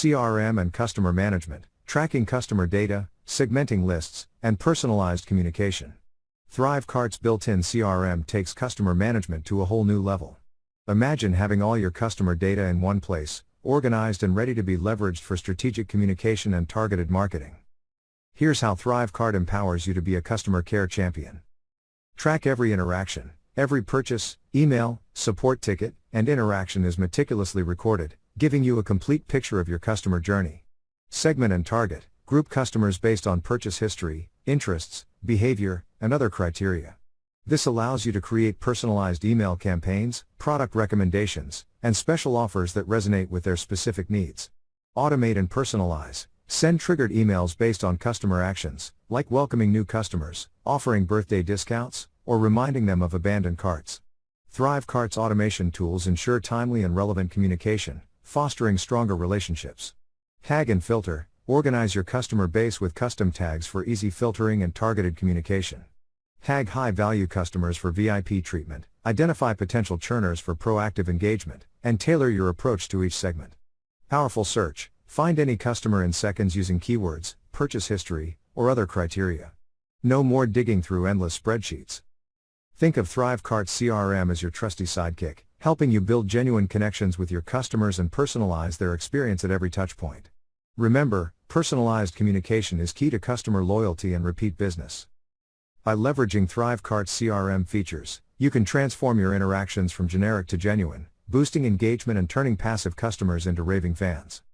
CRM and Customer Management, tracking customer data, segmenting lists, and personalized communication. ThriveCart's built-in CRM takes customer management to a whole new level. Imagine having all your customer data in one place, organized and ready to be leveraged for strategic communication and targeted marketing. Here's how ThriveCart empowers you to be a customer care champion. Track every interaction. Every purchase, email, support ticket, and interaction is meticulously recorded, giving you a complete picture of your customer journey. Segment and target. Group customers based on purchase history, interests, behavior, and other criteria. This allows you to create personalized email campaigns, product recommendations, and special offers that resonate with their specific needs. Automate and personalize. Send triggered emails based on customer actions, like welcoming new customers, offering birthday discounts, or reminding them of abandoned carts. ThriveCart's automation tools ensure timely and relevant communication, fostering stronger relationships. Tag and filter. Organize your customer base with custom tags for easy filtering and targeted communication. Tag high-value customers for VIP treatment, identify potential churners for proactive engagement, and tailor your approach to each segment. Powerful search. Find any customer in seconds using keywords, purchase history, or other criteria. No more digging through endless spreadsheets. Think of ThriveCart's CRM as your trusty sidekick, helping you build genuine connections with your customers and personalize their experience at every touchpoint. Remember, personalized communication is key to customer loyalty and repeat business. By leveraging ThriveCart's CRM features, you can transform your interactions from generic to genuine, boosting engagement and turning passive customers into raving fans.